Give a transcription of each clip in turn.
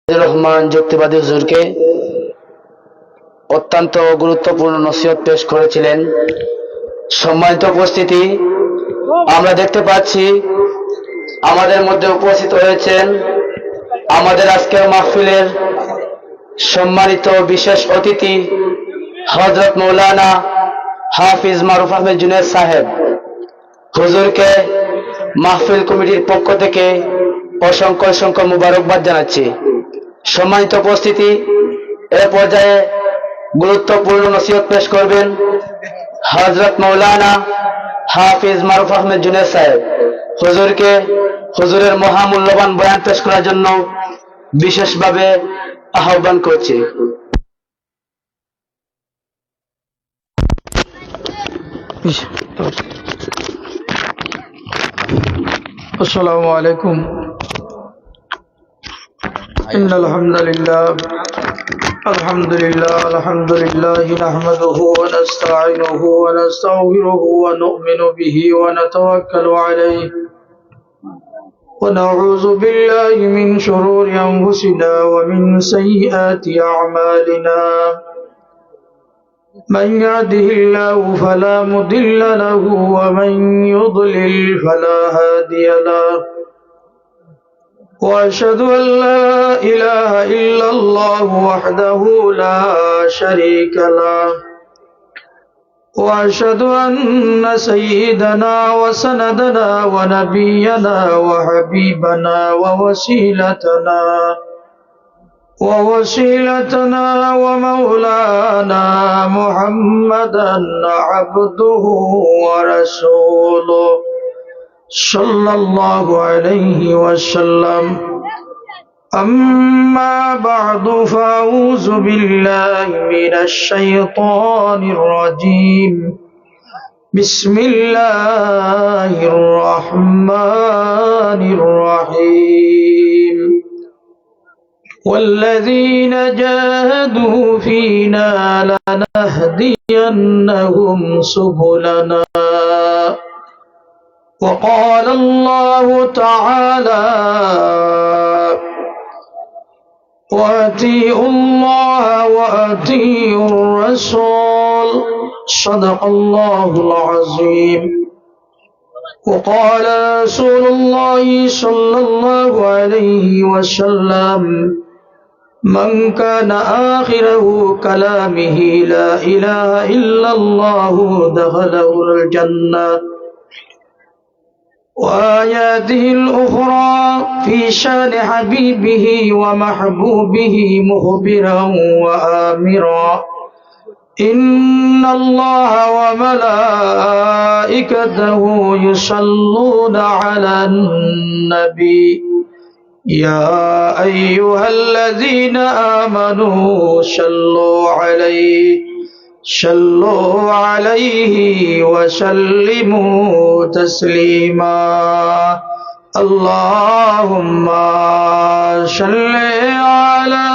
রহমান যুক্তিবাদী হুজুরকে অত্যন্ত গুরুত্বপূর্ণ নসিহত পেশ করেছিলেন। সম্মানিত উপস্থিতি, আমরা দেখতে পাচ্ছি আমাদের মধ্যে উপস্থিত হয়েছেন আমাদের আজকের মাহফিলের সম্মানিত বিশেষ অতিথি হযরত মৌলানা হাফিজ মারুফ আহমেদ জুনেদ সাহেব। হুজুরকে মাহফিল কমিটির পক্ষ থেকে অসংখ্য অসংখ্য মুবারকবাদ জানাচ্ছি। সম্মানিত উপস্থিতি, এ পর্যায়ে গুরুত্বপূর্ণ নসিহত পেশ করবেন হযরত মৌলানা হাফিজ মারুফ আহমেদ জুনেদ সাহেব। হুজুরকে হুজুরের মহামূল্যবান বয়ান পেশ করার জন্য বিশেষভাবে আহ্বান করছি। السلام عليكم. إن الحمد لله نحمده ونستعينه ونستغفره ونؤمن به ونتوكل عليه ونعوذ بالله من شرور أنفسنا ومن سيئات أعمالنا. من يهده الله فلا مضل له ومن يضلل فلا هادي له. وأشهد أن لا إله إلا الله وحده لا شريك له. وأشهد أن سيدنا وسندنا ونبينا وحبيبنا ووسيلتنا ومولانا محمدا عبده ورسوله صلى الله عليه وسلم. أما بعد، فأعوذ بالله من الشيطان الرجيم. بسم الله الرحمن الرحيم. والذين جاهدوا فينا لنهدينهم سبلنا. وقال الله تعالى: وأطيعوا الله وأطيعوا الرسول. صدق الله العظيم. وقال رسول الله صلى الله عليه وسلم: من كان آخره كلامه لا إله إلا الله دخله الجنة. وآياته الأخرى في شان حبيبه ومحبوبه مخبرا وآمرا: إن الله وملائكته يصلون على النبي يا أيها الذين آمنوا صلوا عليه وسلموا تسليما. اللهم صل على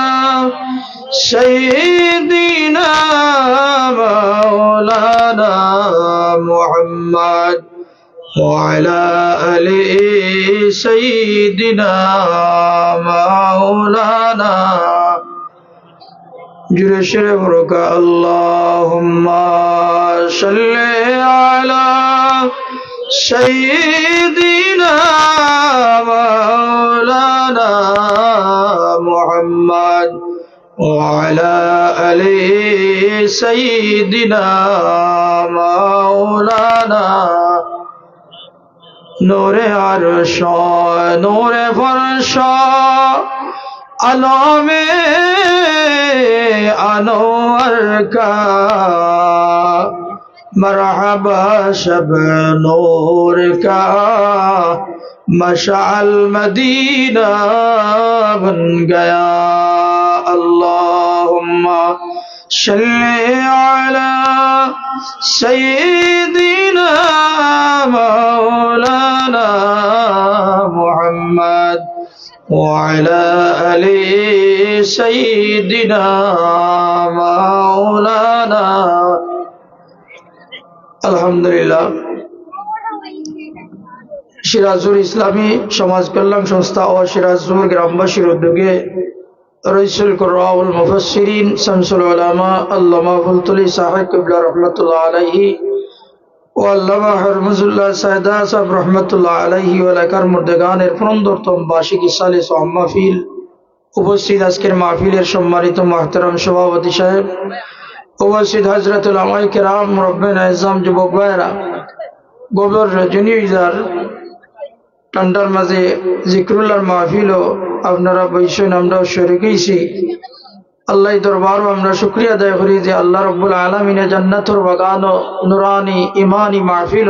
سيدنا مولانا محمد وعلى آل سيدنا مولانا جرشرك. اللهم صل على سيدنا مولانا محمد وعلى آل سيدنا مولانا. نور عرش نور فرش علام انور کا مرحبا شب نور کا مشعل مدینہ بن گیا. اللهم صل على سيدنا مولانا محمد وعلى آل سيدنا مولانا. আলহামদুলিল্লাহ, সিরাজুল ইসলামী সমাজ কল্যাণ সংস্থা ও সিরাজুল গ্রামবাসীর উদ্যোগে রইসুল কুরআউল মুফাসসিরিন শামসুল উলামা আল্লামা ফুলতুলি সাহেব কিবলা রাহমাতুল্লাহ আলাইহি ও আল্লামা হরমুজুল্লাহ সাইদা সাহেব রাহমাতুল্লাহ আলাইহি ওয়া লাকার মুর্দেগানের প্রন্দরতম বার্ষিক সালিস ও মাহফিল উপস্থিত আজকের মাহফিলের সম্মানিত মুহতারাম সভাপতি সাহেব, উপস্থিত হযরতুল উলামায়ে কেরাম, মুরব্বিয়ানে আযম, যুবক ভাইরা, গভীর রজনী ইজার ঠান্ডার মাঝে জিক্রুল্লাহর মাহফিল ও আপনারা বৈশন আমরাও শরীক হইছি। আল্লাহ দরবারও আমরা শুকরিয়া আদায় করি যে আল্লাহ রাব্বুল আলামিনে জান্নাতুর বাগান ও নুরানি ইমানি মাহফিল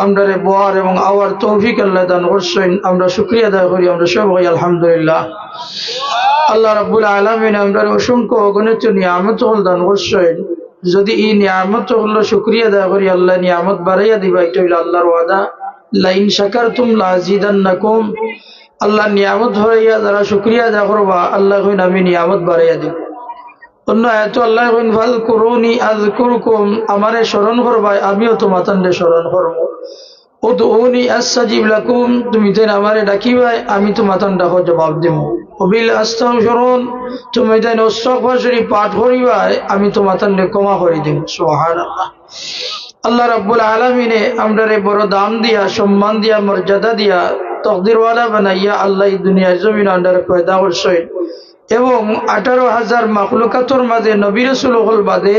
আমরা বোয়ার এবং আওয়ার তৌফিক আল্লাহ দান করছেন। আমরা শুকরিয়া আদায় করি, আমরা সবাই আলহামদুলিল্লাহ। আল্লাহ রাব্বুল আলামিন আমরা অসংখ্য অগণিত নিয়ামত দান করছেন। যদি এই নিয়ামত হলো শুকরিয়া আদায় করি, আল্লাহ নিয়ামত বাড়াইয়া দিবা, এটা হইল আল্লাহর ওয়াদা। লাইন শাকারতুম লাযিদান্নাকুম, আল্লাহ নিয়ামত বাড়াইয়া যারা শুকরিয়া আদায় করবা, আল্লাহ কইন আমি নিয়ামত বাড়াইয়া দিব। অন্য আয়াতে আল্লাহ কইন ফাযকুরুনি আযকুরকুম, আমারে স্মরণ করবা আমিও তোমাদের স্মরণ করব। উদউনি আস্তাজিব লাকুম, তুমি দেন আমারে ডাকিবা আমি তোমাদের ডাকো জবাব দেব। ওবিল আস্তাগফিরুন, তুমি দেন ইস্তিগফার শরীফ পাঠ করিবা আমি তোমাদের ক্ষমা করে দেব। সুবহানাল্লাহ। আল্লাহ রাব্বুল আলামিনে আমরারে বড় দাম দিয়া, সম্মান দিয়া, মর্যাদা দিয়া, তকদিরওয়ালা বানাইয়া আল্লাহ এই দুনিয়ার জমিন আন্ডারে পয়দা করছেন এবং 18,000 মাখলুকাতের মাঝে নবী রাসূল হল বাদে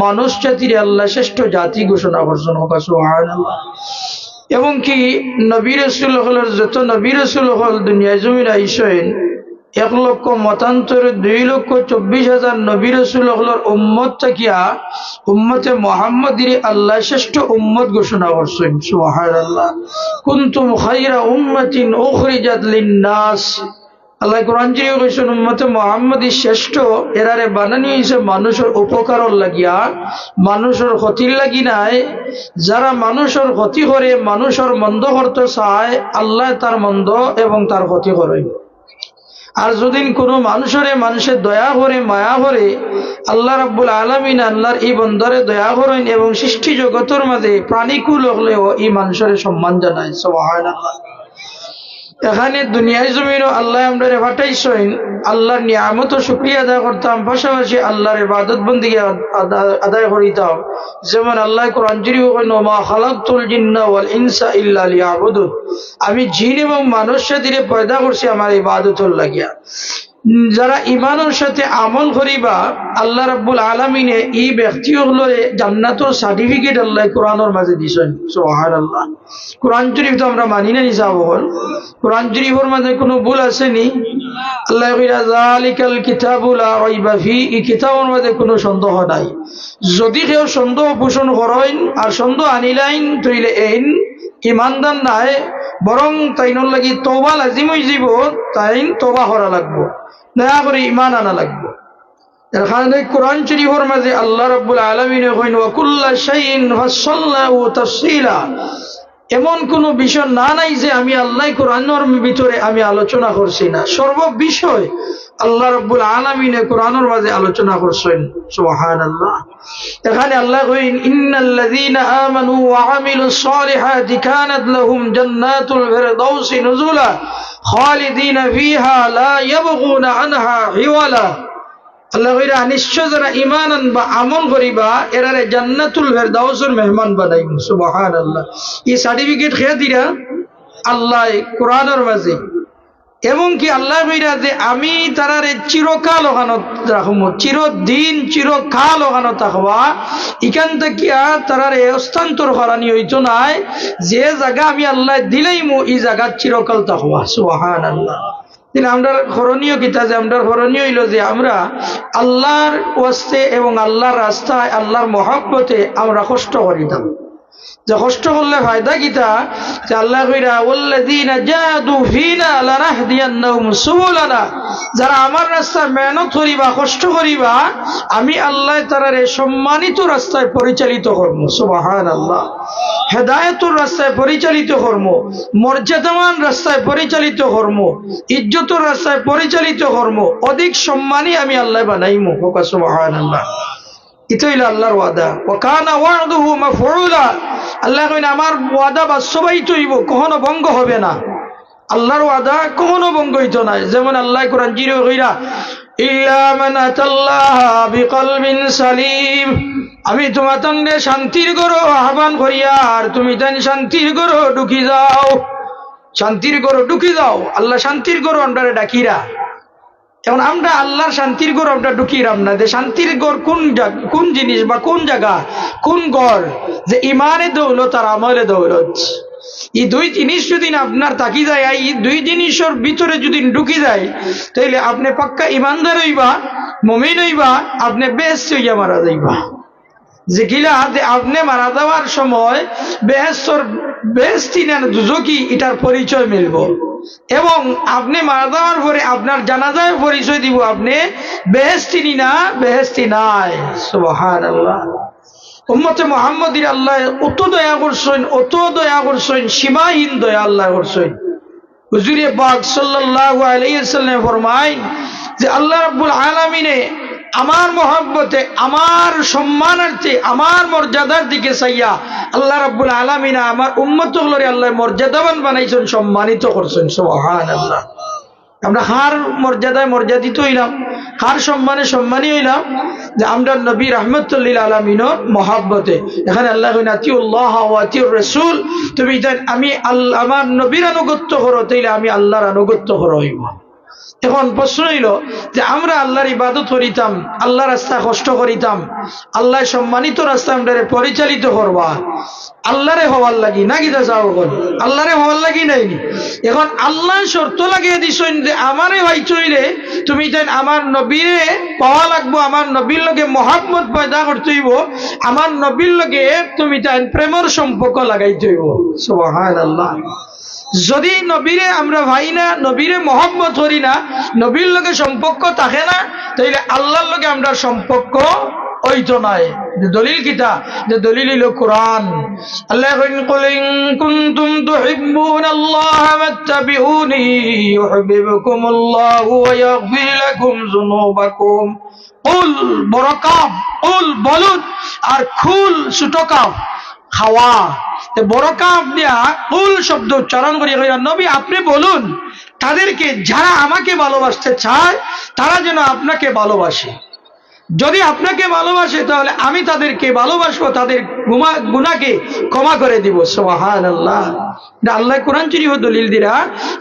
মানুষ জাতির আল্লাহ শ্রেষ্ঠ জাতি ঘোষণা করছেন। সুবহানাল্লাহ। এবং কি নবী রাসূল হলের যত নবী রাসূল হল দুনিয়ার জমিন আইসেন 1 লক্ষ মতান্তরে 2,24,000 নবী রাসূল হলের উম্মত থাকিয়া উম্মতে মুহাম্মাদির আল্লাহ শ্রেষ্ঠ উম্মত ঘোষণা করছেন। সুবহানাল্লাহ। কুনতুম খায়রা উম্মাতিন উখরিজাত লিন-নাস, আল্লাহ কোরআন জিয়ে কইছেন উম্মতে মুহাম্মাদি শ্রেষ্ঠ, এরারে বানানি হইছে মানুষের উপকারর লাগিয়া, মানুষের ক্ষতির লাগি নাই। যারা মানুষের ক্ষতি করে, মানুষের মন্দ করতে চায়, আল্লাহ তার মন্দ এবং তার ক্ষতি করে। আর যদি কোনো মানুষের দয়া করে, মায়া করে, আল্লাহ রাব্বুল আলামিন আল্লাহর এই বন্দরে দয়া করেন এবং সৃষ্টি জগতের মাঝে প্রাণীকুল হলেও এই মানুষের সম্মান জানায়। সুবহানাল্লাহ। এখানে দুনিয়ায় জমিনও আল্লাহ আমরা পাঠাইছেন, আল্লাহর নিয়ামত ও শুকরিয়া আদায় করতাম, পাশাপাশি আল্লাহর ইবাদত বন্দেগী আদায় করিতাম। যেমন আল্লাহ কোরআন শরীফে কইন মা খালাকতুল জিন্না ওয়াল ইনসা ইল্লা লিয়াবুদুন, আমি জিন এবং মানুষ জাতিরে পয়দা করছি আমার ইবাদতের লাগিয়া। যারা ইমানের সাথে আমল করিবা, আল্লাহ রাব্বুল আলামিনে এই ব্যক্তিগুলোরে জান্নাতের সার্টিফিকেট আল্লাহ কোরআনের মাঝে দিয়েছেন। সুবহানাল্লাহ। কোরআন শরীফ তো আমরা মানি না নিসাব হল, কোরআন শরীফের মাঝে কোনো ভুল আসেনি। আল্লাহ কইরা যালিকাল কিতাবু লা রাইবা ফি, এই কিতাবের মাঝে কোনো সন্দেহ নাই। যদি কেউ সন্দেহ পোষণ করেন আর সন্দেহ আনিলাইন তইলে এইন ইমানদার নাই, বরং তাইনর লাগি তওবা লাজিম হয়ে যাব, তাইন তওবা করা লাগবো, দয়া করে ইমান আনা লাগবো। এখানে কোরআন শরীফের মাঝে আল্লাহ রাব্বুল আলামিন কইন ওয়া কুল্লা শাইইন ফাসসালনাহু তাফসীলা, এমন কোন বিষয় না নাই যে আমি আল্লাহ কোরআনের ভিতরে আমি আলোচনা করছি না। সর্ব বিষয় আল্লাহ রাব্বুল আলামিন কোরআনের মাঝে আলোচনা করছেন। সুবহানাল্লাহ। এখানে আল্লাহ কইন ইন্নাল্লাযীনা আমানু ওয়া আমিলুস সালিহাতি কানাত লাহুম জান্নাতুল ফিরদাউসি নুজুলা খালিদিনা ফিহা লা ইয়াবগুনা আনহা হিওয়ালা। আল্লাহ কইরা নিশ্চয় যারা ঈমান আনবা, আমল করিবা, এরারে জান্নাতুল ফিরদাউসের মেহমান বানাইব। সুবহানাল্লাহ। এই সার্টিফিকেট খেয়ে দিরা আল্লাহ কোরআনের মাঝে, এবং কি আল্লাহ কইরা যে আমি তারারে চিরকাল ওখানে রাখবো, চিরদিন চিরকাল ওখানে থাকবা। এখান থেকে তারারে হস্তান্তর করানি হইতো নাই, যে জায়গা আমি আল্লাহ দিলাইমু এই জায়গা চিরকাল থাকবা। সুবহানাল্লাহ। আমরা করণীয় কিতা, যে আমরা করণীয় হইল যে আমরা আল্লাহর ওয়াস্তে এবং আল্লাহর রাস্তায় আল্লাহর মহব্বতে আমরা কষ্ট করিতাম। যে কষ্ট করলে ফায়দা কিতা, যে আল্লাহ কইরা ওয়াল্লাযীনা জাহাদু ফীনা লানাহদিয়ান্নাহুম সুবুলানা, যারা আমার রাস্তায় মেহনত করিবা, কষ্ট করিবা, আমি আল্লাহ তারারে সম্মানিত রাস্তায় পরিচালিত করব। সুবহানাল্লাহ। হেদায়েতের রাস্তায় পরিচালিত করব, মর্যাদামান রাস্তায় পরিচালিত করব, ইজ্জতের রাস্তায় পরিচালিত করব, অধিক সম্মানী আমি আল্লাহ বানাইমু। সুবহানাল্লাহ। এটা হইল আল্লাহর ওয়াদা। ওয়া কানা ওয়া'দুহু মাফউলা, আল্লাহ কইন আমার ওয়াদা বাস্তবায়িত হইব, কখনো ভঙ্গ হবে না। আল্লাহর ওয়াদা কখনো ভঙ্গ হইতো না। যেমন আল্লাহ কোরআন জিরে কইরা ইল্লা মান আতাল্লাহা বিকলবিন সালিম। আমি তোমাতঙ্গে শান্তির গরো আহ্বান করিয়া আর তুমি তাই শান্তির গরো ঢুকি যাও, শান্তির গরো ঢুকি যাও। আল্লাহ শান্তির গরো আমরা ডাকিরা। এখন আমরা আল্লাহর শান্তির গড় আমরা ঢুকিলাম না, যে শান্তির গড় কোন জিনিস বা কোন জায়গা কোন গড়, যে ইমানে দৌলত আর আমলে দৌলত, এই দুই জিনিস যদি আপনার তাকি যায়, এই দুই জিনিসের ভিতরে যদি ঢুকি যায়, তাইলে আপনি পাক্কা ইমানদার হইবা, মুমিন হইবা, আপনি বেহেশত হইয়া মারা যাইবা। যেগুলা যে আপনি মারা যাওয়ার সময় বেহেশতি না দুজকি এটার পরিচয় মিলব, এবং আপনি মারা যাওয়ার পরে আপনার জানাজায় পরিচয় দিব আপনি বেহেশতি না বেহেশতি নাই। সুবহানাল্লাহ। উম্মতে মুহাম্মদীর আল্লাহ অত দয়া করছেন, সীমাহীন দয়া আল্লাহ করছেন। হুজুরে পাক সাল্লাল্লাহু আলাইহি ওয়াসাল্লাম ফরমায় যে আল্লাহ রাব্বুল আলামিনে আমার মহব্বতে, আমার সম্মানার্থে, আমার মর্যাদার দিকে চাইয়া আল্লাহ রাব্বুল আলামিন আমার উম্মতগুলোরে আল্লাহ মর্যাদাবান বানাইছেন, সম্মানিত করছেন। সুবহানাল্লাহ। আমরা হার মর্যাদায় মর্যাদিত হইলাম, হার সম্মানে সম্মানী হইলাম, যে আমরা নবী রাহমাতুল লিল আলামিনের মহব্বতে। এখানে আল্লাহ কইনা আতিউল্লাহ ওয়া আতিউর রাসূল, তুমি আমি আমার নবীর আনুগত্য করো, তাইলে আমি আল্লাহর আনুগত্য করো হইব। এখন প্রশ্ন হইল যে আমরা আল্লাহর ইবাদত করিতাম, আল্লাহ রাস্তা কষ্ট করিতাম, আল্লাহ সম্মানিত রাস্তা আমরা পরিচালিত করবা আল্লাহরে হওয়ার লাগি না কিতা চাও? আল্লাহরে হওয়ার লাগি নাইনি। এখন আল্লাহ শর্ত লাগিয়ে দিছেন যে আমারে হইলে তুমি তাই আমার নবীরে পাওয়া লাগবো, আমার নবীর লগে মহব্বত পয়দা করতে হইব, আমার নবীর লগে তুমি তাই প্রেমের সম্পর্ক লাগাইতে হইব। সুবহানাল্লাহ। যদি নবীরে আমরা ভাই না, নবীরে মহব্বত করি না, নবীর লগে সম্পর্ক থাকে না, তাইলে আল্লাহর লগে আমরা সম্পর্ক হইতো নাই। যে দলিল কিতা? যে দলিল হইল কোরআন। আল্লাহ কইন কুল ইন কুনতুম তুহিব্বুনাল্লাহ ফাত্তাবিউনি ইউহিব্বুকুমুল্লাহু ওয়া ইয়াগফির লাকুম যুনুবাকুম। কুল বড় কাফ, কুল বলুন, আর খুল ছোট কাফ খাওয়া, বড় কাফ দিয়া কুল শব্দ উচ্চারণ করিয়া কইরা নবী আপনি বলুন তাদেরকে যারা আমাকে ভালোবাসতে চায় তারা যেন আপনাকে ভালোবাসে। যদি আপনাকে ভালোবাসে তাহলে আমি তাদেরকে ভালোবাসবো, তাদের গুনাহকে ক্ষমা করে দিব। সুবহানাল্লাহ। আল্লাহ কোরআন শরীফ দলিল দিরা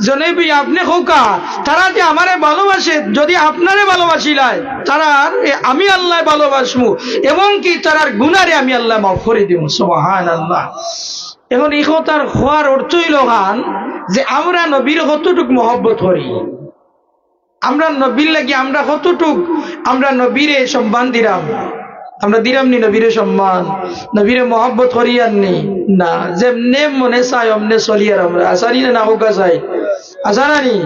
জনবী আপনি হোকা তারা যে আমারে ভালোবাসে, যদি আপনারে ভালোবাসিলাই তারা আমি আল্লাহ ভালোবাসবো, এবং কি তারার গুনারে আমি আল্লাহ মাফ করে দিব। সুবহানাল্লাহ। এখন এই কথার হওয়ার অর্থ হইল গান যে আমরা নবীর কতটুক মহব্বত করি, আমরা নবীর লাগি আমরা কতটুক আমরা নবীরে সম্মান দিলাম, আমরা দিলাম নি নবীরে সম্মান, নবীরে মহব্বত করিয়াননি না, যেমনে মনে চাই অমনে চলিয়ার আমরা আসানি না হোকা চাই আসানি।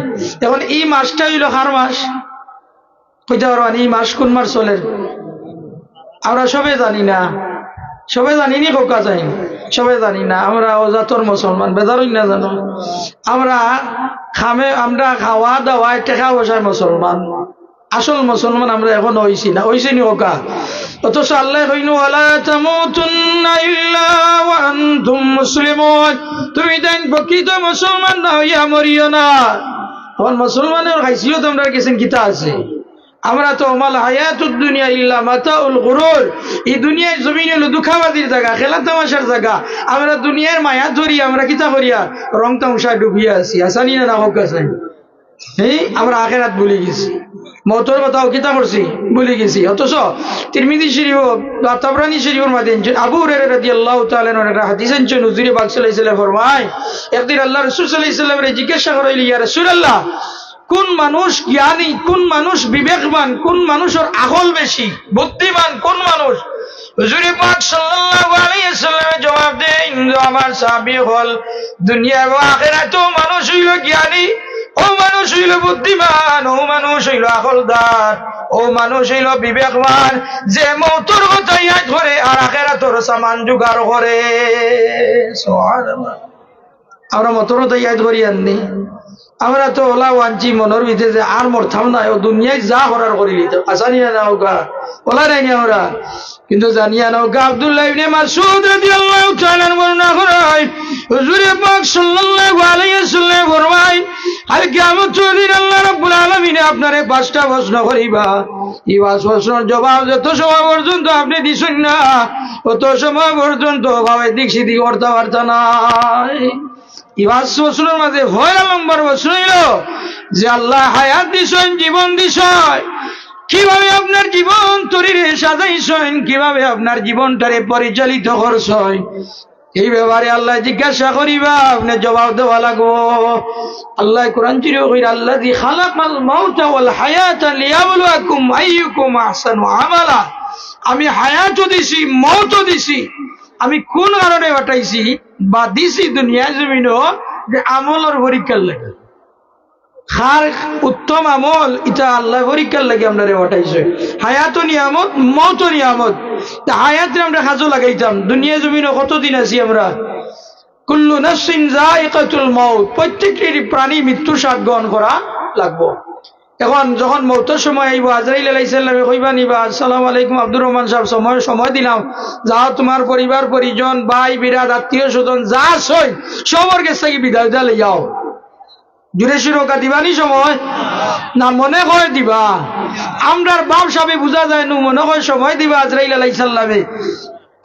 এখন এই মাসটা হইল কার মাস? কইতে পারবান এই মাস কোন মাস চলে? আমরা সবে জানি না, সবাই জানিনি হোকা চাই, সবাই জানি না। আমরা অজাতর মুসলমান, বেজারই না জানো, আমরা আমরা খাওয়া দাওয়া টেকা বসায় মুসলমান, আসল মুসলমান আমরা এখন হইছি না, হইছি নি হোকা? অথচ আল্লাহ কইনু ওয়ালা তামুতুন্না ইল্লা ওয়া আনতুম মুসলিমুন, তুমি দেন প্রকৃত মুসলমান না হইয়া মরিও না। এখন মুসলমানের হাইসিয়ত আমরা গেছেন কিতা আছে? আমরা তো মাল হায়াতুদ দুনিয়া ইল্লা মাতাউল গুরুর, এই দুনিয়ায় জমিন হলো দুঃখাবাদির জায়গা, খেলা তামাশার জায়গা। আমরা দুনিয়ার মায়া ধরি আমরা কিতা করিয়া রং তামশায় ডুবিয়া আছি, আসানি না হোক আছে। আমরা আখেরাত ভুলে গেছি, মওতের কথাও কিতা করছি ভুলে গেছি। অথচ তিরমিজি শরীফ বা তাবরানী শরীফের মধ্যে আবু হুরায়রা রাদিয়াল্লাহু তাআলা এর হাদিস আনছেন, হুজুর পাক সাল্লাল্লাহু আলাইহি ওয়াসাল্লাম ফরমায় একদিন আল্লাহ রাসূল সাল্লাল্লাহু আলাইহি ওয়াসাল্লাম জিজ্ঞাসা করাইল, ইয়া রাসূলুল্লাহ কোন মানুষ জ্ঞানী, কোন মানুষ বিবেকবান, কোন মানুষের আকল বেশি, বুদ্ধিমান কোন মানুষ? হুজুর পাক সাল্লাল্লাহু আলাইহি ওয়াসাল্লাম জবাব দেন, আমার সাহাবী হল দুনিয়া ও আখিরাতেও মানুষ হইল জ্ঞানী, ও মানুষ হইল বুদ্ধিমান, ও মানুষ হইল আকলদার, ও মানুষ হইল বিবেকবান, যে মওতের কথা ইয়াদ করে আর আখিরাতের সামান জোগাড় করে। সুবহানাল্লাহ। আমরা মওতের কথা ইয়াদ করি আননি, আমরা তো ওলা ওয়াঞ্চি মনের ভিতরে যে আর মরতাম না, ও দুনিয়ায় যা করার করি লিতাম, আসানিয়া না হোক ওলা নাই না ওরা, কিন্তু জানিয়া না হোক। আব্দুল্লাহ ইবনে মাসউদ রাদিয়াল্লাহু তাআলা বর্ণনা করেন, হুজুর পাক সাল্লাল্লাহু আলাইহি ওয়াসাল্লাম ফরমায়, আর কিয়ামতের দিন আল্লাহ রাব্বুল আলামিন আপনারে 5টা প্রশ্ন করিবা। এই 5 প্রশ্নের জবাব যত সময় পর্যন্ত আপনি দিছেন না, তত সময় পর্যন্ত ভাবে দিক সিদ্ধি করতে পারতা না। এই 5 প্রশ্নের মাঝে পয়লা নম্বর প্রশ্ন হইল যে আল্লাহ হায়াত দিছেন, জীবন দিছেন, কিভাবে আপনার জীবন তরিরে সাজাইছেন, কিভাবে আপনার জীবনটারে পরিচালিত করছেন, এই ব্যাপারে আল্লাহ জিজ্ঞাসা করিবা, আপনি জবাব দেওয়া লাগবো। আল্লাহ কোরআন চিরে কইরা, আল্লাযী খালাকাল মাউতা ওয়াল হায়াতা লিয়াবলুয়াকুম আইয়ুকুম আহসানু আমালা। আমি হায়াতও দিছি, মওতও দিছি, আমি কোন কারণে বাটাইছি বা দিছি দুনিয়া জমিনও, যে আমলের পরীক্ষার লাগে। খার উত্তম আমল এটা আল্লাহ পরীক্ষার লাগে আমরা বাটাইছে। হায়াতও নিয়ামত, মওতও নিয়ামত। হায়াতে আমরা কাজও লাগাইতাম, দুনিয়া জমিনে কতদিন আছি আমরা। কুল্লু নাফসিন যায়িকাতুল মাউত, প্রত্যেকটি প্রাণী মৃত্যুর স্বাদ গ্রহণ করা লাগবো। এখন যখন মওতের সময় আইব, আজরাইল আলাইহিস সালামে কইবা নিবা, আসসালামু আলাইকুম আব্দুর রহমান সাহেব, সময় দিলাম, যাও তোমার পরিবার পরিজন, ভাই বিরাদ, আত্মীয় স্বজন যা আছে সবার কাছ থেকে বিদায় দিয়ে যাও। জুড়ে সুরকা দিবানি সময় না মনে করে দিবা? আমরার বাপ সাহেব বুঝা যায় নু, মনে হয় সময় দিবা আজরাইল আলাইহিস সালামে,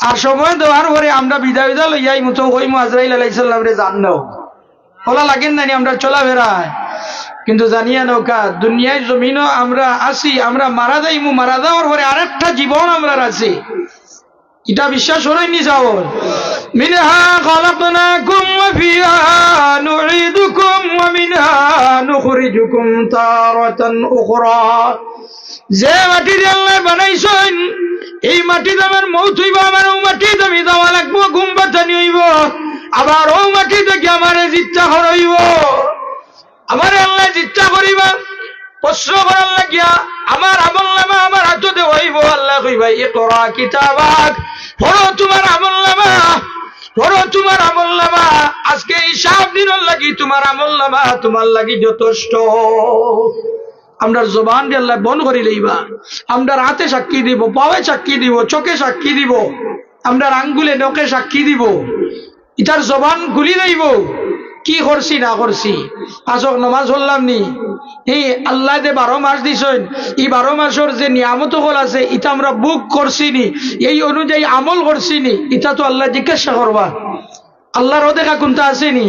আর সময় দেওয়ার পরে আমরা বিদায় লইয়াই মতো ওই আজরাইল আলাইহিস সালামরে জানলো বলা লাগেন না আমরা চলা বেড়ায়। কিন্তু জানিয়া নৌকা দুনিয়ায় জমিনও আমরা আসি, আমরা মারা যাইমু, মারা যাওয়ার পরে আরেকটা জীবন আমরা আছি, এটা বিশ্বাস হয়নি যাও। মিনহা খালাকনাকুম ওয়া ফিহা নুঈদুকুম ওয়া মিনহা নুখরিজুকুম তারাতান উখরা। যে মাটি দিয়ে আল্লাহ বানাইছেন, এই মাটিতে আমার মৌত হইব, আমার ও মাটিতে আমি যাওয়া লাগবো, ঘুম পাঠানি হইব, আবার ও মাটি থেকে আমার জিজ্ঞা হইব, আমার আল্লাহ জিজ্ঞা করিবা, প্রশ্ন করার লাগিয়া আমার আমলনামা আমার হাতে হইব। আল্লাহ কইবা, ইকরা কিতাবাক, পড়ো তোমার আমলনামা, পড়ো তোমার আমলনামা, আজকে হিসাব দিনের লাগি তোমার আমলনামা তোমার লাগি যথেষ্ট। আমরা জবান দিয়ে আল্লাহ বন্ধ করি লইবা, আমরা হাতে সাক্ষী দিব, পায়ে সাক্ষী দিব, চোখে সাক্ষী দিব, আমরা আঙ্গুলে নখে সাক্ষী দিব, ইটার জবান খুলি লইব কি করছি না করছি। আসক নমাজ পড়লাম নি, এই আল্লাহ যে 12 মাস দিছেন, এই 12 মাসের যে নিয়ামত হল আছে এটা আমরা বুক করছি নি, এই অনুযায়ী আমল করছি নি, এটা তো আল্লাহ জিজ্ঞাসা করবা। আল্লাহর দেখা কোনটা আসেনি?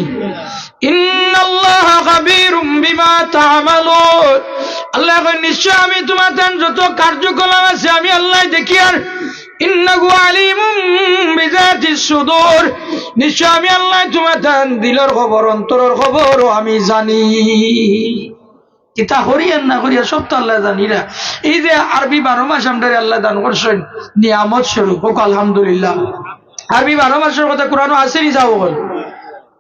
ইন্নাল্লাহা খাবীরুম বিমা তা'মালুন, আল্লাহ নিশ্চয় আমি তোমাদের যত কার্যকলাপ আছে আমি আল্লাহ দেখি। আর ইন্নাহু আলিমুম বিযাতিস সুদূর, নিশ্চয় আমি আল্লাহ তোমাদের দিলের খবর, অন্তরের খবরও আমি জানি। এটা হরিয়ান না হরিয়া সব তো আল্লাহ জানি না। এই যে আরবি 12 মাস আমরা আল্লাহ দান করছেন নিয়ামত স্বরূপ, আলহামদুলিল্লাহ। আরবি 12 মাসের কথা কোরআনও আসেনি যাও বল,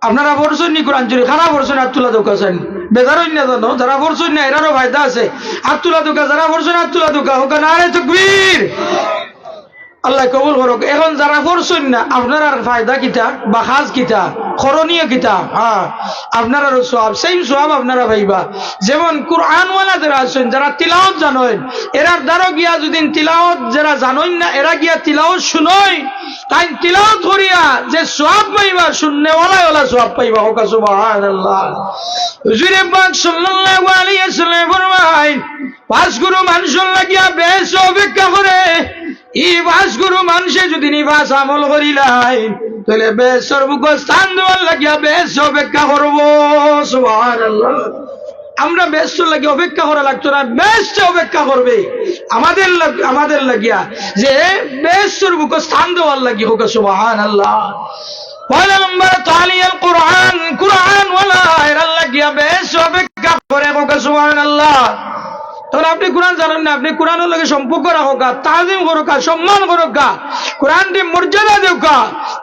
আপনারা পড়ছেন নি কোরআন শরীফ? খারাপ পড়ছেন, হাত তুলা দোকাছেন, বেজার হইন না জানো, যারা পড়ছেন না এরারও ফায়দা আছে। হাত তুলা দোকা, যারা পড়ছেন হাত তুলা দোকা হোক, নারে তাকবীর, আল্লাহ কবুল করুক। এখন যারা পড়ছেন না আপনার আর ফায়দা কিতা বা খাস কিতা, করণীয় কিতা? হ্যাঁ, আপনারারও সওয়াব, সেম সওয়াব আপনারা পাইবা। যেমন কোরআনওয়ালা যারা আছেন, যারা তিলাওয়াত জানেন, এরার দ্বারা গিয়া যদি তিলাওয়াত যারা জানেন না এরা গিয়া তিলাওয়াত শুনয়, তাই তিলাওয়াত করিয়া যে সওয়াব পাইবা, শুননেওয়ালা সওয়াব পাইবা। হোক সুবহানাল্লাহ। হুজুর পাক সাল্লাল্লাহু আলাইহি ওয়াসাল্লাম ফরমায়, 5 গুরু মানুষের লাগিয়া বেশ অপেক্ষা করে, এই 5 গুরু মানুষে যদি নিবাস আমল করিলাই তাহলে বেশ সর্বক স্থান দেওয়ার লাগিয়া বেশ অপেক্ষা করবো। সুবহানাল্লাহ। আমরা বেশ লাগিয়ে অপেক্ষা করা লাগতো না, বেশ অপেক্ষা করবে আমাদের লাগিয়া, যে বেশ সর্বক স্থান দেওয়ার লাগিয়ে। হোক সুবহানাল্লাহ। পয়লা নম্বর তালিয়াল কোরআন, কোরআন ওয়ালা এর লাগিয়া বেশ অপেক্ষা করে। হোক সুবহানাল্লাহ। তখন আপনি কোরআন জানেন না, আপনি কোরআনের লগে সম্পর্ক রাখোকা, তাজিম করোকা, সম্মান করোকা, কোরআনটি মর্যাদা দেওকা,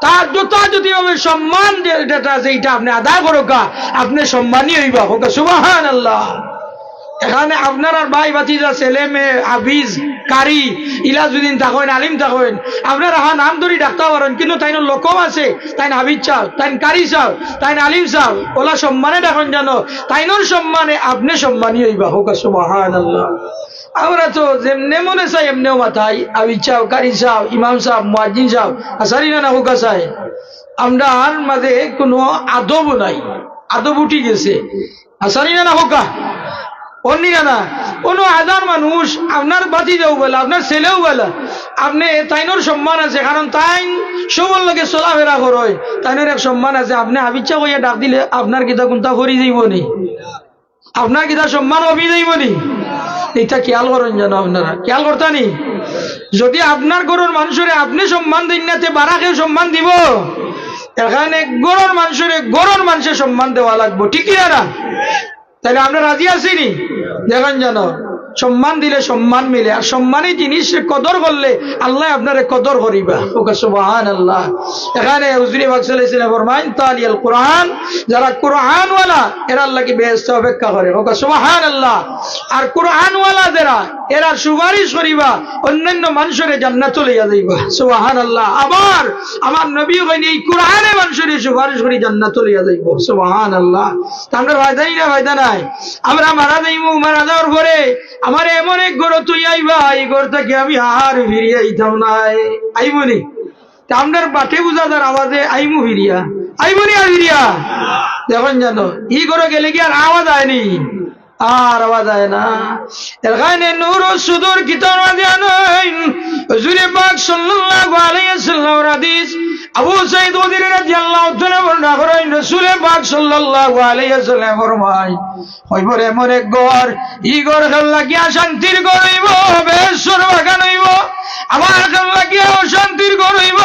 তার যথাযথভাবে সম্মান যেটা আছে এটা আপনি আদায় করোকা, আপনি সম্মানী হইবা। হোক সুবহানাল্লাহ। এখানে আপনার আর ভাই ভাতিজা ছেলে মেয়ে হাফিজ কারি ইলা যদি থাকেন আলিম থাকেন আপনার আহা নাম ধরি ডাকতে পারেন, কিন্তু তাই লোকও আছে তাই হাফিজ চাও তাই কারি চাও তাই আলিম চাও ওলা সম্মানে ডাকেন জানো তাইনোর সম্মানে আপনি সম্মানী হইবা হোক সুবহানাল্লাহ। আমরা তো যেমনে মনে চাই এমনিও মাথায় হাফিজ চাও কারি চাও ইমাম চাও মুয়াজ্জিন চাও আসারি না হোক চাই। আমরা আর মাঝে কোনো আদব নাই, আদব উঠি গেছে আসারি না হোকা অন্য না কোনো হাজার মানুষ আপনার বাতি যাও বলে আপনার ছেলেও বলে আপনি তাইনোর সম্মান আছে, কারণ তাই সবর লোকে চলাফেরা করয় তাইনোর এক সম্মান আছে। আপনি হাবিচ্ছা কইয়া ডাক দিলে আপনার কিতা কোনটা করি যাইব নি, আপনার কিতা সম্মান হবি যাইব নি, এটা খেয়াল করেন জানো আপনারা খেয়াল করতানি। যদি আপনার গরুর মানুষের আপনি সম্মান দিন না তে বারাকে সম্মান দিব, এখানে গরুর মানুষের সম্মান দেওয়া লাগবো, ঠিক না? তাহলে আমরা রাজি আছিনি? দেখেন জানো সম্মান দিলে সম্মান মিলে, আর সম্মানী জিনিস কদর করলে আল্লাহ আপনারে কদর করিবা ওকে সুবহানাল্লাহ। এখানে হুজুরে পাক সাল্লাল্লাহু আলাইহি ওয়াসাল্লাম ফরমান তালিয়াল কোরআন, যারা কোরআন ওয়ালা এরা আল্লাহকে বেহেশতে অপেক্ষা করে ওকে সুবহানাল্লাহ। আর কোরআন ওয়ালা যারা এরা সুপারিশ করিবা অন্যান্য মানুষের জান্নাতে লইয়া যাইবা সুবহানাল্লাহ। আবার আমার নবী কইনি এই কোরআনে মানুষের সুপারিশ করি জান্নাতে লইয়া যাইব সুবহানাল্লাহ। আমরা ফায়দাই না ফায়দা নাই, আমরা মারা যাইমু, মারা যাওয়ার পরে আমার এমন এক ঘর তুই আইবা এই ঘর থেকে আমি আর ফিরিয়ে আইতাম নাই, আইবনি আপনার বাটে বুঝাদার আওয়াজে আইমু ফিরিয়া আইবনি আর ফিরিয়া। দেখুন জানো ই ঘরে গেলে কি আর আওয়াজ আয়নি, আর আওয়াজ আয় না। এখানে নূর সুদূর কিতাব জানেন হুজুরে পাক সাল্লাল্লাহু আলাইহি ওয়াসাল্লামের হাদিস আবু সাঈদ খুদরি রাদিয়াল্লাহু তাআলা বর্ণনা করেন রাসূল পাক সাল্লাল্লাহু আলাইহি ওয়াসাল্লাম ফরমায় হইবর এমন এক ঘর ই ঘর লাগিয়া শান্তির ঘর হইব, বেহেশতের বাগান হইব। আমার লাগিয়া অশান্তির ঘর হইব,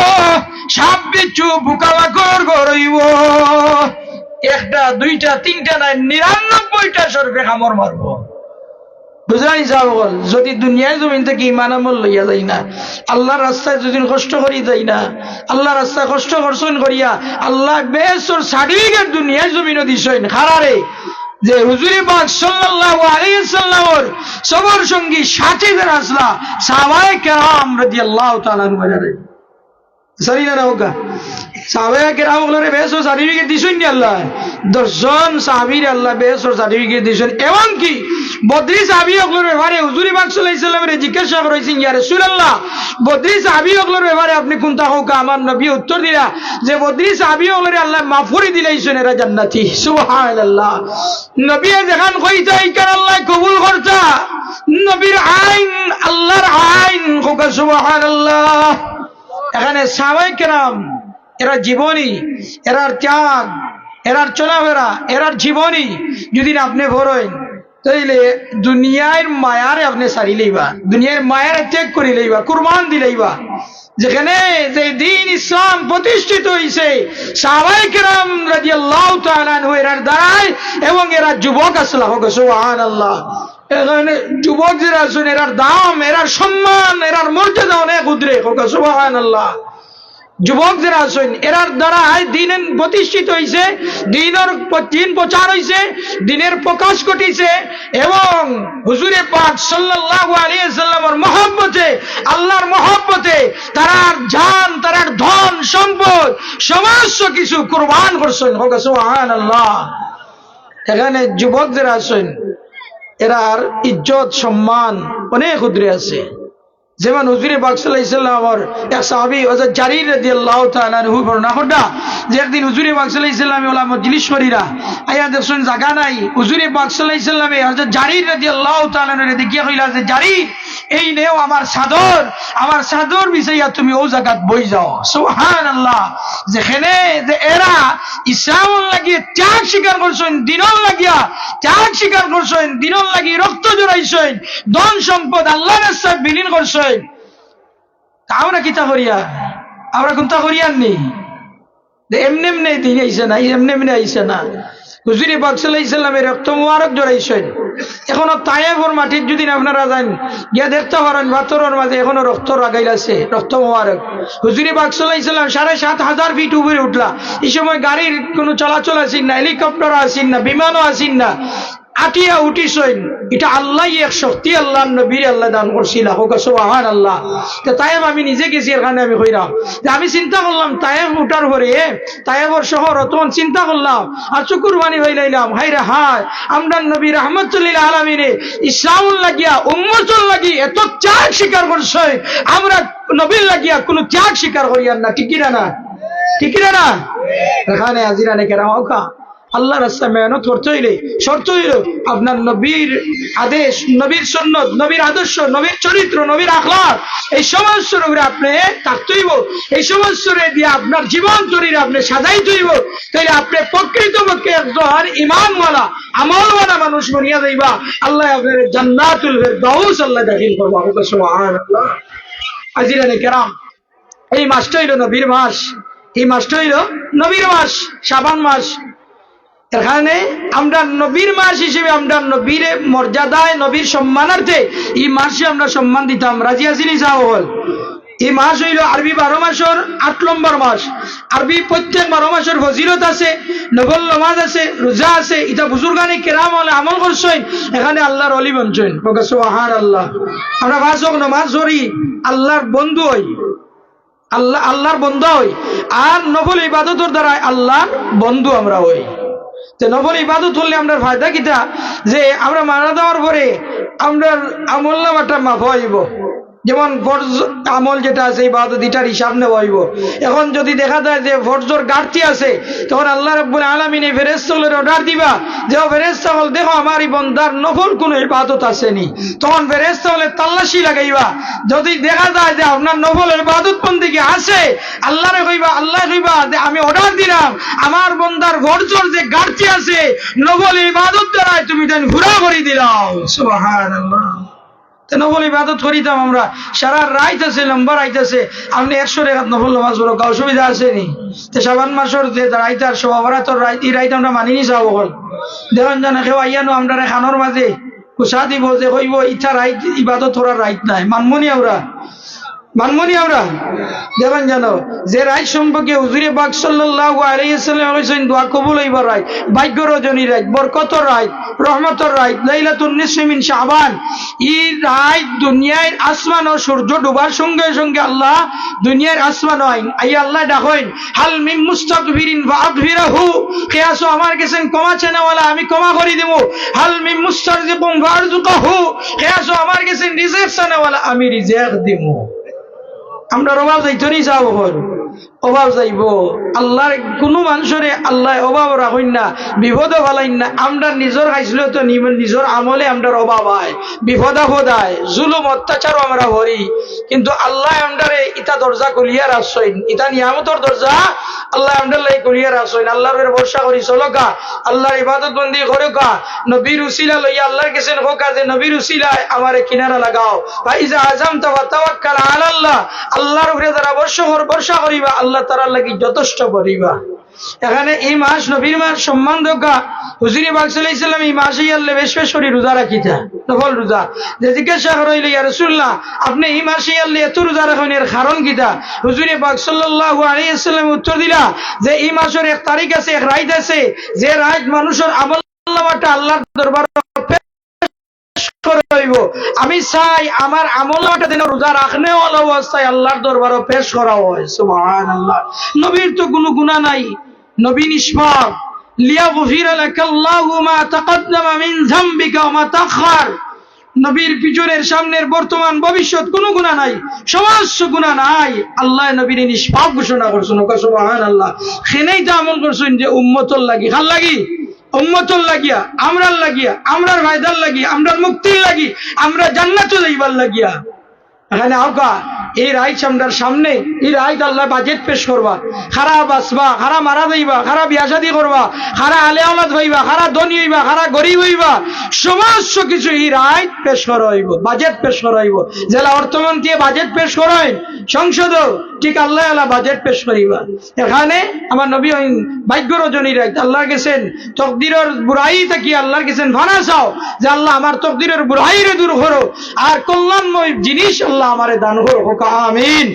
সাপ বিচ্ছু পোকামাকড়ের ঘর হইব। একটা দুইটা তিনটা নাই 99টা সর্বে কামড় মারবো। বুঝলাই যাব যদি দুনিয়ায় জমিন থেকে ইমান আমল লইয়া যাই না, আল্লাহর রাস্তায় যদি কষ্ট করি যাই না, আল্লাহর রাস্তায় কষ্ট খরচন করিয়া আল্লাহ বেহেশতের সার্টিফিকেট দুনিয়ায় জমিনও দিছেন খারারে যে হুজুরে পাক সাল্লাল্লাহু আলাইহি ওয়াসাল্লামের সবার সঙ্গী সাথী যারা আসলা সাহাবায়ে কেরাম রাদিয়াল্লাহু তাআলা আনহু সারিনা না হোক সাহাবায়ে কেরাম গুলোরে বেহেশতের সার্টিফিকেট দিছেন নি আল্লাহ। 10 জন সাহাবীর আল্লাহ বেহেশতের সার্টিফিকেট দিছেন। এবং কি বদরি সাহাবী গুলোর ব্যাপারে হুজুর পাক সাল্লাল্লাহু আলাইহি ওয়াসাল্লামের জিজ্ঞাসা করেছেন ইয়া রাসূলুল্লাহ বদরি সাহাবী গুলোর ব্যাপারে আপনি কোনটা হোক? আমার নবী উত্তর দিলা যে বদরি সাহাবী গুলোরে আল্লাহ মাফ করে দিলাইছেন, এরা জান্নাতি সুবহানাল্লাহ। নবী যখন কইতা ইকার আল্লাহ কবুল করতা, নবীর আইন আল্লাহর আইন হোক সুবহানাল্লাহ। এখানে সাহাবায়ে কেরাম এরা জীবনী, এরার ত্যাগ, এরার চলাফেরা, এরার জীবনী যদি আপনি ভরেন তাইলে দুনিয়ার মায়ারে আপনি সারি লইবা, দুনিয়ার মায়ারে ত্যাগ করি লইবা, কুরবান দিলাইবা। যেখানে যে দিন ইসলাম প্রতিষ্ঠিত হয়েছে সাহাবায়ে কেরাম রাদিয়াল্লাহু তাআলা আনহু এরার দ্বারাই, এবং এরা যুবক আসলা হোক সুবহানাল্লাহ। এখানে যুবক যারা আছেন এরার দাম, এরার সম্মান, এরার মর্যাদা অনেক উদ্রে হোক সুবহানাল্লাহ। যুবক যারা আছেন এরার দ্বারা দিনের প্রতিষ্ঠিত হয়েছে, দিন প্রচার হয়েছে, দিনের প্রকাশ ঘটিছে, এবং হুজুরে পাক সাল্লাল্লাহু আলাইহি ওয়াসাল্লামের মহব্বতে, আল্লাহর মহব্বতে তারার জান, তারার ধন সম্পদ সমস্ত কিছু কুরবান করছেন হোক সুবহানাল্লাহ। এখানে যুবক যারা আছেন এরার ইজ্জত সম্মান অনেক উদ্রে আছে। যেমন হুজুরে পাক সাল্লাল্লাহু আলাইহি ওয়াসাল্লামের এক সাহাবী হযরত জারীর রাদিয়াল্লাহু তাআলা আনহু বর্ণনা করেন যে একদিন হুজুরে পাক সাল্লাল্লাহু আলাইহি ওয়াসাল্লাম ওলা মজলিস করিরা আয়া দেখছেন জায়গা নাই, হুজুরে পাক সাল্লাল্লাহু আলাইহি ওয়াসাল্লাম হযরত জারীর রাদিয়াল্লাহু তাআলা আনহু দেখিয়া কইলা যে জারীর এই নেও আমার চাদর বিছাইয়া তুমি ও জায়গাত বই যাও সুবহানাল্লাহ। যেখানে যে এরা ইসলামের লাগিয়ে ত্যাগ স্বীকার করছেন, দিনের লাগিয়া ত্যাগ স্বীকার করছেন, দিনের লাগি রক্ত জড়াইছেন, ধন সম্পদ আল্লাহর রাস্তায় বিলীন করছেন। আমরা কিতা করিয়া, আমরা কোনটা করিয়ার নেই এমনি এমনি দিন আইসে না, এমনি এমনি আইসে না। হুজুরে পাক সাল্লাল্লাহু আলাইহি ওয়াসাল্লামের রক্ত মুবারক জড়াইছেন। এখনো তায়েফের মাটির যদি আপনারা যান গিয়া দেখতে পারেন পাথরের মাঝে এখনো রক্ত লাগাইল আছে, রক্ত মুবারক। হুজুরে পাক সাল্লাল্লাহু আলাইহি ওয়াসাল্লাম ৭৫০০ ফিট উপরে উঠলা। এই সময় গাড়ির কোনো চলাচল আসেন না, হেলিকপ্টার আসেন না, বিমানও আসেন না। আটিয়া উঠিছইন, এটা আল্লাহ এক শক্তি, আল্লাহ নবীর আল্লাহ দান করছিল। সুবহানাল্লাহ। তো তাইব আমি নিজে গেছি, এর কারণে আমি কইরাম যে আমি চিন্তা করলাম তাইব উঠার পরে তাইবর শহর তখন চিন্তা করলাম আর চকুর বাণী হইলাইলাম, হাই রে হায়, আমরা নবী রাহমাতুল্লিল আলামিনে ইসলামুল লাগিয়া উম্মতুল লাগি এত ত্যাগ স্বীকার করছে, আমরা নবীর লাগিয়া কোনো ত্যাগ স্বীকার করিয়ান না। ঠিক কিনা না? ঠিক কিনা না? এখানে আজিরানে কেরাম হোকা আল্লাহ রাস্তায় মেহনত করতে হইলে শর্ত হইল আপনার নবীর আদেশ, নবীর সুন্নত, নবীর আদর্শ, নবীর চরিত্র, নবীর আখলাক, এই সমস্ত উপরে আপনি থাকতে হইব। এই সমস্ত দিয়ে আপনার জীবন চরিত্র আপনি সাজাইতে হইব। তাইলে আপনি প্রকৃতপক্ষে একজন ইমানওয়ালা আমলওয়ালা মানুষ বনিয়া যাইবা। আল্লাহ আপনার জান্নাতুল ফেরদাউস আল্লাহ দাখিল করবা। সুবহানাল্লাহ। আজিরানে কেরাম, এই মাসটা হইল নবীর মাস, এই মাসটা হইল নবীর মাস, শাবান মাস। এখানে আমরা নবীর মাস হিসেবে আমরা নবীর মর্যাদায়, নবীর সম্মানার্থে এই মাসে আমরা সম্মান দিতাম। রাজি আসিনি সাহল? এই মাস হইল আরবি 12 মাসের 8 নম্বর মাস। আরবি প্রত্যেক 12 মাসের ফজিলত আছে, নফল নামাজ আছে, রোজা আছে। এটা বুজুর্গানে কেরাম হলে আমল করছেন, এখানে আল্লাহর অলি বনছেন। সুবহানাল্লাহ। আমরা 5 ওয়াক্ত নামাজ পড়ি, আল্লাহর বন্ধু হই, আল্লাহর বন্ধু হই। আর নফল ইবাদতের দ্বারা আল্লাহর বন্ধু আমরা হই। নফল ইবাদত হলে আমরা ফায়দা কিটা, যে আমরা মারা দেওয়ার পরে আমরা আমল নামাটা মাফ হইব। যেমন ফরজ আমল যেটা আছে ইবাদত, এটার হিসাব নেওয়া হইব। এখন যদি দেখা যায় যে ফরজর ঘাটতি আছে, তখন আল্লাহ রাব্বুল আলামিন এই ফেরেশতাগুলোর অর্ডার দিবা যে ফেরেশতা বল দেখো আমার এই বান্দার নফল কোন ইবাদত আসেনি। তখন ফেরেশতা বলে তাল্লাশি লাগাইবা, যদি দেখা যায় যে আপনার নফল ইবাদত বন্দেগী আছে, আল্লাহরে কইবা, আল্লাহ কইবা যে আমি অর্ডার দিলাম আমার বান্দার ফরজর যে ঘাটতি আছে নফল ইবাদত দ্বারা তুমি দেন পুরা করে দিলাম। সুবহানাল্লাহ। নফল ইবাদত করিতাম আমরা, সারা রাইত আছে, লম্বা রাইত আছে, আপনি 100 রেখাত নফল নামাজ পড়ো, অসুবিধা আছে নি? শাবান মাসের যে রাইত আর শোভাবরাতর রাইত, এই রাইত আমরা মানি নি যাও বল দেখুন জানা কেউ আইয়ানো আমরা খানোর মাঝে কুসা দিব যে কইব ইচ্ছা রাইত ইবাদত করার রাইত নাই, মানমনি আমরা দেখেন জানো যে রাইত সম্পর্কে হুজুরে পাক সাল্লাল্লাহু আলাইহি ওয়াসাল্লাম বলেছেন দোয়া কবুল হইবার রাইত, ভাগ্য রজনী রাইত, বরকতর রাইত, রহমতের রাইত, লাইলাতুন নিসফি মিন শাবান। এই রাইত দুনিয়ার আসমান ও সূর্য ডুবার সঙ্গে সঙ্গে আল্লাহ দুনিয়ার আসমান আইন আইয়া আল্লাহ ডাকেন হাল মিন মুস্তাগফিরিন ফাগফিরহু, কে আছো আমার কাছে ক্ষমা চাওয়ালা আমি ক্ষমা করে দেব। হাল মিন মুস্তারজিকুন ফারজুকহু, কে আছো আমার কাছে রিজিক চাওয়ালা আমি রিজিক দেব। আমরা অভাব যাইতো নি যাও অভাব যাইব। আল্লাহর কোনো মানুষের আল্লাহ অভাব রাখেন না, বিপদ ফেলাইন না। আমরা নিজের খাইছিল তো নিজের আমলে আমরা অভাব হয়, বিপদ আপদ হয়, জুলুম অত্যাচারও আমরা করি, কিন্তু আল্লাহ আমরারে ইটা দরজা খুলিয়া রাখছেন, ইটা নিয়ামতের দরজা আল্লাহ আমরার লাই খুলিয়া রাখছেন। আল্লাহর ভরসা করি চলকা, আল্লাহর ইবাদত বন্দি করকা, নবীর উসিলা লইয়া আল্লাহর কাছে হোকা যে নবীর উসিলায় আমারে কিনারা লাগাও। ফাইজা আযামতা ফাতাওয়াক্কাল আলাল্লাহ, আল্লাহর উপরে যারা ভরসা করিবা আল্লাহ তাআলার লাগি যথেষ্ট করিবা। এখানে এই মাস নবীর মাস সম্মান দোকা হুজুরে পাক সাল্লাল্লাহু আলাইহি সাল্লাম এই মাসে আল্লাহ বেশ করে রোজা রাখিতা, নফল রোজা। যে জিজ্ঞাসা করিল ইয়া রাসূলুল্লাহ আপনি এই মাসে আল্লাহ এত রোজা রাখেন এর কারণ কিটা? হুজুরে পাক সাল্লাল্লাহু আলাইহি সাল্লাম উত্তর দিলা যে এই মাসের 1 তারিখ আছে, 1 রাত আছে, যে রাত মানুষের আমল নামাটা আল্লাহর দরবারে আমি চাই আমার আমলটা যেন রোজা রাখনে অবস্থায় আল্লাহর দরবারে পেশ করা হয়। সুবহানাল্লাহ। নবীর তো কোনো গুনাহ নাই, নবী নিষ্পাপ। লিয়াগফিরা লাকাল্লাহু মা তাকদ্দামা মিন যামবিকা ওয়া মা তাখার, নবীর পিছনের সামনের বর্তমান ভবিষ্যৎ কোনো গুনাহ নাই, সমস্ত গুনাহ নাই। আল্লাহ নবীর নিষ্পাপ ঘোষণা করছেন। সুবহানাল্লাহ। খেনেই তো আমল করছেন যে উম্মতর লাগি, কার লাগি? উম্মতর লাগিয়া, আমরার লাগিয়া, আমরার ফায়দার লাগি, আমরার মুক্তির লাগি, আমরা জান্নাতে যাইবার লাগিয়া। এখানে আওকা এই রাইট আমরার সামনে, এই রাইট আল্লাহ বাজেট পেশ করবা, খারা বাসবা, খারা মারা যাইবা, খারা বিয়া শাদী করবা, খারা আলে আওলাদ হইবা, খারা ধনী হইবা, খারা গরিব হইবা, সমস্ত কিছু এই রাইট পেশ করা হইব, বাজেট পেশ করা হইব। জেলা অর্থমন্ত্রী বাজেট পেশ করেন, সংসদ ঠিক আল্লাহ আল্লাহ বাজেট পেশ করিবা। এখানে আমার নবী ভাগ্য রজনী রাখ আল্লাহর গেছেন তকদিরের বুড়াই থাকি আল্লাহর গেছেন ভানা চাও যে আল্লাহ আমার তকদিরের বুড়াই রে দূর করো আর কল্যাণময় জিনিস আল্লাহ আমারে দান করো। আমিন।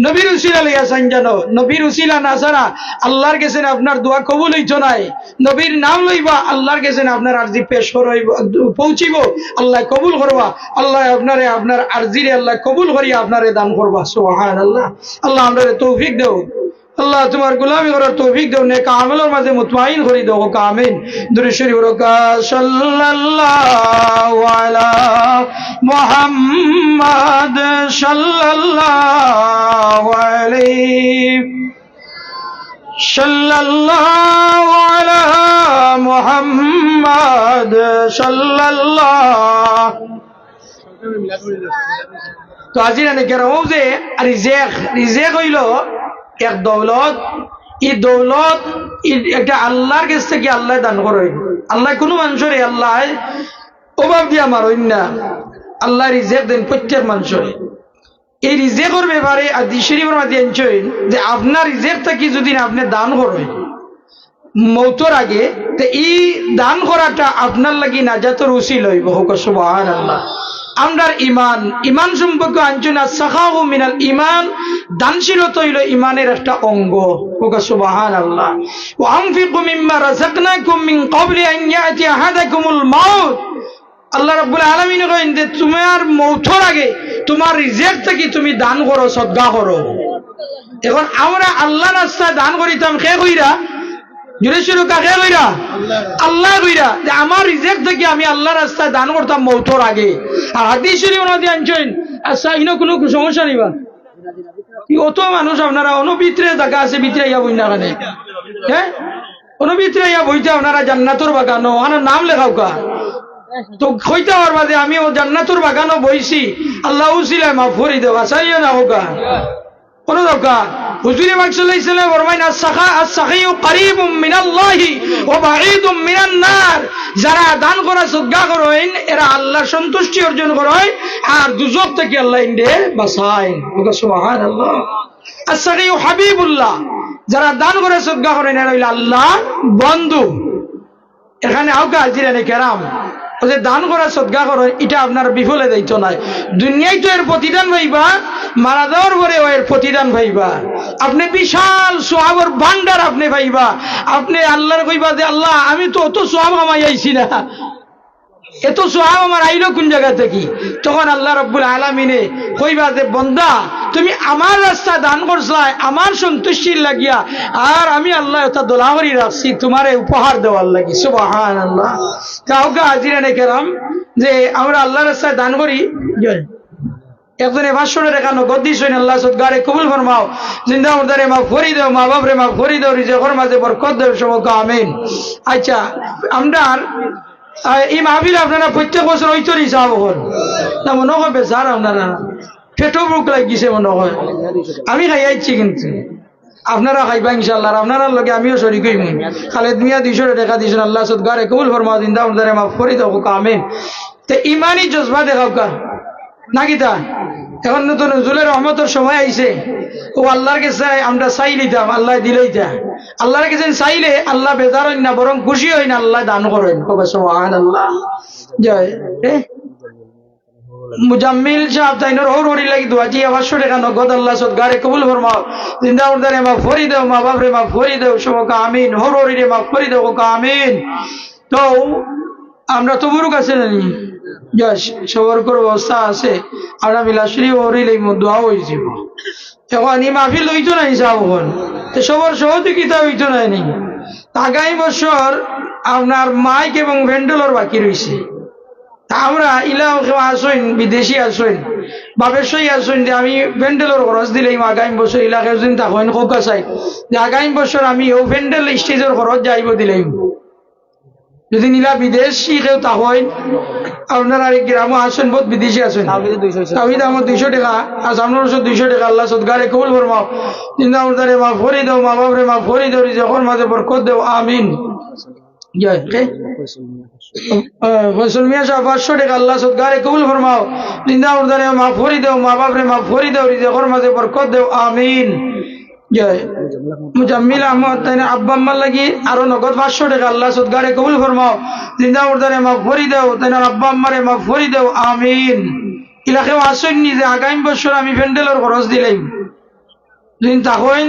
নবীর উসিলা লইয়া চান জানো, নবীর উসিলা না ছাড়া আল্লাহর গেছেন আপনার দোয়া কবুল হইতো নাই। নবীর নাম লইবা আল্লাহর গেছেন আপনার আরজি পেশ করইব পৌঁছিব, আল্লাহ কবুল করবা, আল্লাহ আপনারে আপনার আরজিরে আল্লাহ কবুল করিয়া আপনারে দান করবা। সুবহানাল্লাহ। আল্লাহ আমারে তৌফিক দাও, আল্লাহ তোমার গোলামি করার তৌফিক দাও, নেক আমলের মাঝে মুতমাইন করে দাও। আমিন। দুরূদ শরীফ রকা সাল্লাল্লাহু আলা মুহাম্মাদ সাল্লাল্লাহু আলাইহি সাল্লাল্লাহু আলা মুহাম্মাদ সাল্লাল্লাহু। তো আজিরা নেকেরাও যে রিজেক হইল এক দৌলত, এই দৌলত একটা আল্লাহর কাছ থেকে আল্লাহ দান করেন। আল্লাহ কোনো মানুষের আল্লাহ অভাব দিয়া মারেন না, আল্লাহ রিজেক দেন প্রত্যেক মানুষের। এই রিজেকের ব্যাপারে আদি শরীফের মাঝে আনছেন যে আপনার রিজেক থেকে যদি আপনি দান করেন মৌতর আগে, তো এই দান করাটা আপনার লাগি নাজাতের উসিলা হইব। সুবহানাল্লাহ। আমরার ইমান সম্পর্কে আনছেন সাখাহু মিনাল ইমান, দানশীলতা হইল ইমানের একটা অঙ্গ। সুবহানাল্লাহ। ওয়া আনফিকু মিম্মা রাযাকনাকুম মিন ক্বাবলি আন ইয়াতি আহাদাকুমুল মাউত। আল্লাহ রাব্বুল আলামিন কইন যে তোমার মৌতের আগে তোমার রিজিক থেকে তুমি দান করো, সদকা করো। এখন আমরা আল্লাহর রাস্তায় দান করিতাম কে কইরা? জুড়ে শুরু কাকে কইরা? আল্লাহ কইরা যে আমার রিজিক থেকে আমি আল্লাহর রাস্তায় দান করতাম মৌতের আগে। আর হাদিস শরীফ ওনাদি আনছেন। আচ্ছা ইনো কোনো সমস্যা নিবা? অত মানুষ আপনারা অনভিত্রে জায়গা আছে, ভিতরে ইয়া বই না কানে, হ্যাঁ অনভিত্রে ইয়া বইতে আপনারা জান্নাতুর বাগানো আমার নাম লেখাও কা তো কইতে পারবা যে আমি ও জান্নাতুর বাগানো বইছি, আল্লাহ উসিলায় মাফ করে দেওয়া চাইও না হোকা কোন দরকার। হুজুর পাক সাল্লাল্লাহু আলাইহি ওয়াসাল্লাম ফরমায় আস-সাখিয়ু কারীবুম মিনাল্লাহি ওয়া বাঈদুম মিনান নার। যারা দান করা সদকা করেন এরা আল্লাহর সন্তুষ্টি অর্জন করে আর দুজক থেকে আল্লাহ ইনদে বাঁচায়। সুবহানাল্লাহ। আস-সাখিয়ু হাবিবুল্লাহ। যারা দান করে সদকা করেন এরা হইল আল্লাহ বন্ধু। এখানে আওকা হাজিরানে কেরাম যে দান করা সদকা করেন এটা আপনার বিফলে দায়িত্ব নাই। দুনিয়ায় তো এর প্রতিদান পাইবা, মারা যাওয়ার পরে এর প্রতিদান পাইবা। আপনি বিশাল সোহাবের ভান্ডার আপনি পাইবা। আপনি আল্লাহর কইবা যে আল্লাহ আমি তো অত সোহাব আমাই আইছি না, এত সোহাব আমার আইলো কোন জায়গা থেকে? তখন আল্লাহ রাব্বুল আলামিনে কইবা যে বান্দা তুমি আমার রাস্তা দান করছাই আমার সন্তুষ্টির লাগিয়া, আর আমি আল্লাহ এটা দোলাহরি রাখছি তোমারে উপহার দেওয়ার লাগি। সুবহানাল্লাহ। কাউকে হাজিরানে কেরাম যে আমরা আল্লাহর রাস্তায় দান করি, একজনে 500 টাকা নগদ দিছেন, আল্লাহ সদকারে কবুল ফরমাও, জিন্দা মুর্দারে মাফ করে দাও, মা বাপরে মাফ করে দাও, রিজিকের মাঝে বরকত দাও। সবকে আমিন। আচ্ছা আমরা এই মাহফিল আপনারা প্রত্যেক বছর ওইতরই যাব না মনে হবে স্যার? আপনারা পেটও বুক লাগিছে মনে হয়। আমি খাইয়াইছি কিন্তু আপনারা খাইবা ইনশাআল্লাহ। আপনারা লগে আমিও শরীক হইম। খালেদ মিয়া 200 টাকা দিয়েছেন, আল্লাহ সদকারে কবুল ফরমাও, জিন্দা মুর্দারে মাফ করে দাও। আমিন। তো ইমানি জজবা দেখাও কা নাকি তা? এখন নতুন নজরুলের রহমতের সময় আইছে, ও আল্লাহর কাছে আমরা চাই লিতাম, আল্লাহ দিলেইতা। আল্লাহর কাছে চাইলে আল্লাহ বেজার হইন না, বরং খুশি হইন, আল্লাহ দান করেন। সুবহানাল্লাহ। জয় মুজাম্মিল সাহেব তাইনোর হরি লাগি দুয়াজি 500 টাকা নগদ আল্লাহ সদকারে কবুল ফরমাও, জিন্দা মুর্দারে মাফ করে দাও, মা বাপরে মাফ করে দাও। সবকে আমিন। হরি রে মাফ করে দাও। আমিন। তো আমরা তো বুরুক আছে জানি সবর করে অবস্থা আছে, আমরা মিলাশ্রী হরিলে দোয়া হয়েছি। এখন এই মাহফিল হইতো না হিসাব হন তো সবর সহযোগিতা হইতো না। নি আগামী বছর আপনার মাইক এবং ভেন্ডলর বাকি রয়েছে। আমরা ইলা আসইন বিদেশি আসইন বাপের সই আসইন যে আমি ভেন্ডেলর খরচ দিলেই আগামী বছর ইলাকায় যদি তখন খোকা চাই যে আগামী বছর আমি ও ভেন্ডেল স্টেজের খরচ যাইব দিলেই। যদি নীলা বিদেশি কেউ তা হয় আপনারা গ্রামে আসেন, বহুত বিদেশি আসেন, তাহিদ আমার 200 টাকা আজ আপনার 200 টাকা আল্লাহ সদকারে কবুল ফরমাও, জিন্দা মুর্দারে মাফ করে দাও, মা বাপরে মাফ করে দাও, রিজিকের মাঝে বরকত দাও। আমিন। জয় কে ফয়সল মিয়া সাহেব 500 টাকা আল্লাহ সদগারে কবুল ফরমাও জিন্দা মুর্দারে মাফ করে দাও মা বাপরে মাফ করে দাও রিজিকের মাঝে বরকত দাও আমিন জয় মুজাম্মিল আহমদ তাই আব্বা আম্মার লাগি আরো নগদ 500 টাকা আল্লাহ সদগারে কবুল ফরমাও জিন্দা মুর্দারে মাফ করে দাও তাই আব্বা আম্মারে মাফ করে দাও আমিন ইলাকেও আসেননি যে আগামী বছর আমি প্যান্ডেলের খরচ দিলাম যদি তখন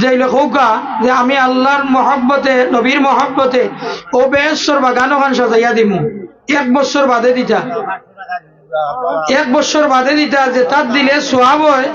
যাইলে কৌকা যে আমি আল্লাহর মহব্বতে নবীর মহব্বতে ও বেশ্বর বাগানো খান সাজাইয়া দিমু 1 বছর বাদে দিতা 1 বছর বাদে দিতা যে তার দিলে সোয়াব হয়